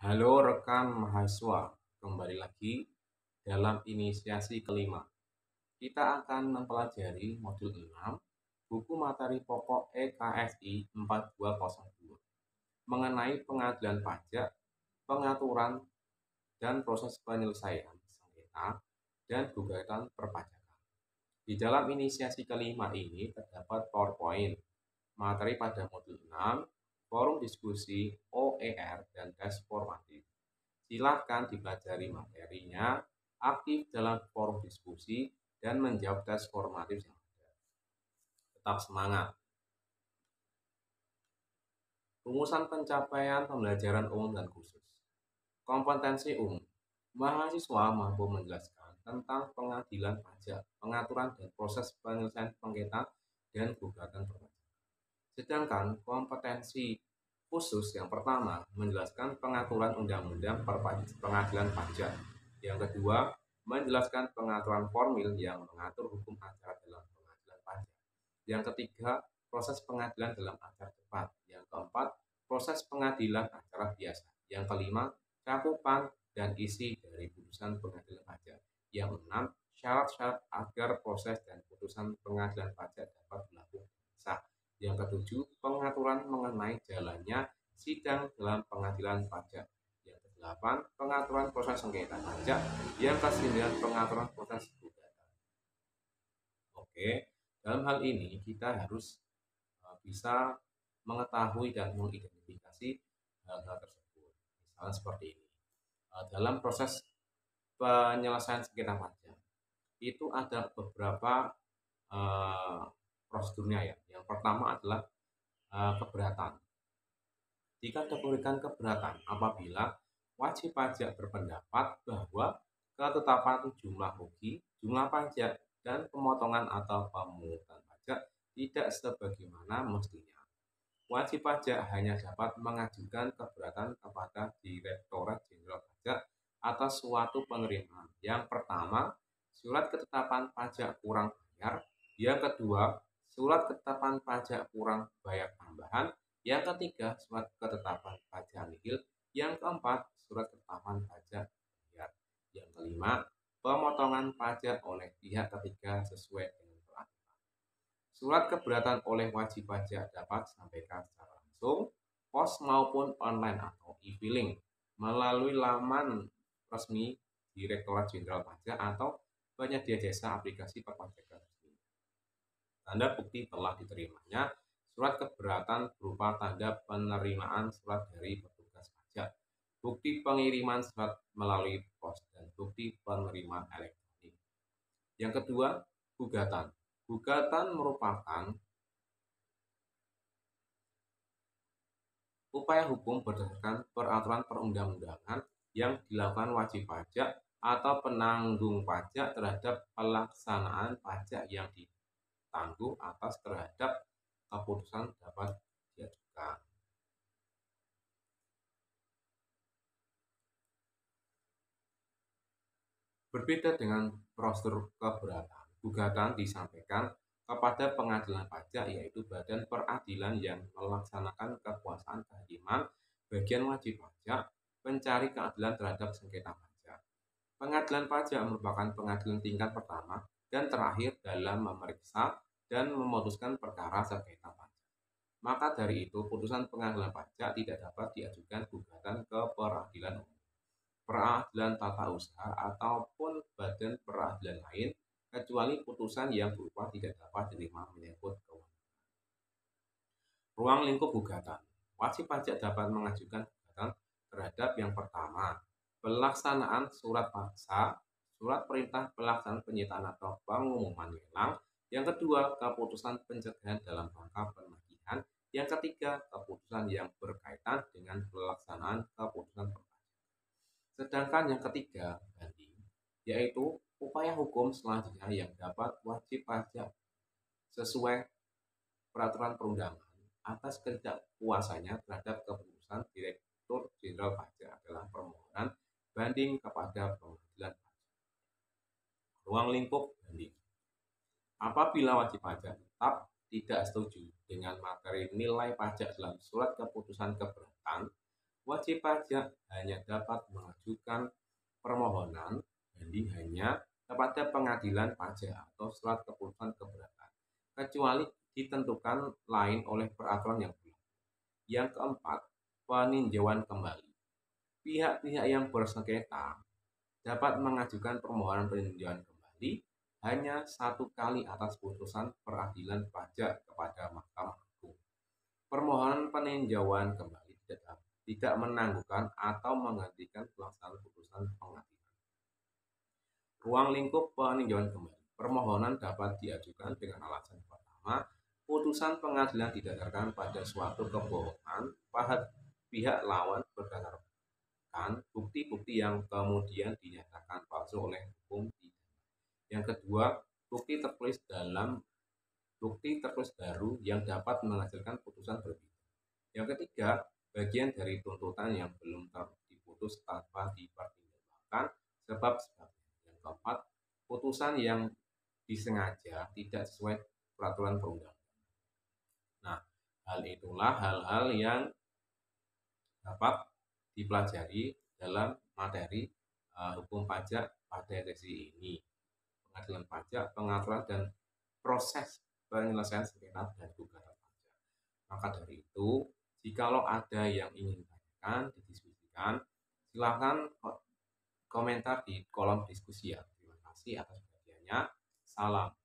Halo rekan mahasiswa, kembali lagi dalam inisiasi kelima. Kita akan mempelajari modul 6, buku materi pokok EKSI 4202, mengenai pengadilan pajak, pengaturan, dan proses penyelesaian sengketa dan gugatan perpajakan. Di dalam inisiasi kelima ini terdapat PowerPoint, materi pada modul 6, forum diskusi, OER, dan tes formatif. Silakan dipelajari materinya, aktif dalam forum diskusi, dan menjawab tes formatif yang ada. Tetap semangat. Rumusan pencapaian pembelajaran umum dan khusus. Kompetensi umum. Mahasiswa mampu menjelaskan tentang pengadilan pajak, pengaturan dan proses penyelesaian sengketa dan gugatan perpajakan. Sedangkan kompetensi khusus yang pertama menjelaskan pengaturan undang-undang pengadilan pajak. Yang kedua, menjelaskan pengaturan formil yang mengatur hukum acara dalam pengadilan pajak. Yang ketiga, proses pengadilan dalam acara cepat. Yang keempat, proses pengadilan acara biasa. Yang kelima, cakupan dan isi dari putusan pengadilan pajak. Yang enam, syarat-syarat agar proses dan putusan pengadilan pajak dapat berlaku sah. Yang ketujuh, pengaturan mengenai jalannya sidang dalam pengadilan pajak. Yang kedelapan, pengaturan proses sengketa pajak. Yang kesembilan, pengaturan proses gugatan. Oke, dalam hal ini kita harus bisa mengetahui dan mengidentifikasi hal-hal tersebut. Misalnya seperti ini. Dalam proses penyelesaian sengketa pajak itu ada beberapa prosedurnya ya. Yang pertama adalah keberatan. Jika diberikan keberatan apabila wajib pajak berpendapat bahwa ketetapan jumlah rugi, jumlah pajak, dan pemotongan atau pemungutan pajak tidak sebagaimana mestinya. Wajib pajak hanya dapat mengajukan keberatan kepada Direktorat Jenderal Pajak atas suatu penerimaan. Yang pertama, surat ketetapan pajak kurang bayar. Yang kedua, surat ketetapan pajak kurang bayar tambahan. Yang ketiga, surat ketetapan pajak nihil. Yang keempat, surat ketetapan pajak bayar. Yang kelima, pemotongan pajak oleh pihak ketiga sesuai dengan peraturan. Surat keberatan oleh wajib pajak dapat disampaikan secara langsung, pos maupun online atau e-filing melalui laman resmi Direktorat Jenderal Pajak atau penyedia jasa aplikasi perpajakan resmi. Tanda bukti telah diterimanya surat keberatan berupa tanda penerimaan surat dari petugas pajak, bukti pengiriman surat melalui pos, dan bukti penerimaan elektronik. Yang kedua, gugatan. Gugatan merupakan upaya hukum berdasarkan peraturan perundang-undangan yang dilakukan wajib pajak atau penanggung pajak terhadap pelaksanaan pajak yang ditanggung atas terhadap keputusan dapat diajukan. Berbeda dengan prosedur keberatan, gugatan disampaikan kepada pengadilan pajak yaitu badan peradilan yang melaksanakan kekuasaan kehakiman bagian wajib pajak pencari keadilan terhadap sengketa pajak. Pengadilan pajak merupakan pengadilan tingkat pertama dan terakhir dalam memeriksa dan memutuskan perkara sengketa pajak. Maka dari itu, putusan pengadilan pajak tidak dapat diajukan gugatan ke peradilan umum, peradilan tata usaha, ataupun badan peradilan lain, kecuali putusan yang berupa tidak dapat diterima menyangkut kewenangan. Ruang lingkup gugatan. Wajib pajak dapat mengajukan gugatan terhadap yang pertama, pelaksanaan surat paksa, surat perintah pelaksanaan penyitaan atau pengumuman lelang. Yang kedua, keputusan pencegahan dalam rangka penagihan. Yang ketiga, keputusan yang berkaitan dengan pelaksanaan keputusan perpajakan. Sedangkan yang ketiga, banding, yaitu upaya hukum selanjutnya yang dapat wajib pajak sesuai peraturan perundangan atas ketidakpuasannya terhadap keputusan Direktur Jenderal Pajak adalah permohonan banding kepada pengadilan pajak. Ruang lingkup banding. Apabila wajib pajak tetap tidak setuju dengan materi nilai pajak dalam surat keputusan keberatan, Wajib pajak hanya dapat mengajukan permohonan banding hanya kepada pengadilan pajak atau surat keputusan keberatan, kecuali ditentukan lain oleh peraturan yang berlaku. Yang keempat, peninjauan kembali. Pihak-pihak yang bersengketa dapat mengajukan permohonan peninjauan kembali hanya satu kali atas putusan peradilan pajak kepada Mahkamah Agung. Permohonan peninjauan kembali tidak menangguhkan atau menghentikan pelaksanaan putusan pengadilan. Ruang lingkup peninjauan kembali. Permohonan dapat diajukan dengan alasan pertama, putusan pengadilan didasarkan pada suatu kebohongan pihak lawan berdasarkan bukti-bukti yang kemudian dinyatakan palsu oleh hukum pidana. Yang kedua, bukti tertulis baru yang dapat menghasilkan putusan berbeda. Yang ketiga, bagian dari tuntutan yang belum diputus tanpa dipertimbangkan sebab-sebabnya. Yang keempat, putusan yang disengaja tidak sesuai peraturan perundang-undangan. Nah, hal itulah hal-hal yang dapat dipelajari dalam materi hukum pajak pada sesi ini. Pengadilan pajak, pengaturan dan proses penyelesaian sengketa dan gugatan pajak. Maka dari itu, jikalau ada yang ingin ditanyakan, didiskusikan, silakan komentar di kolom diskusi ya. Terima kasih atas perhatiannya. Salam.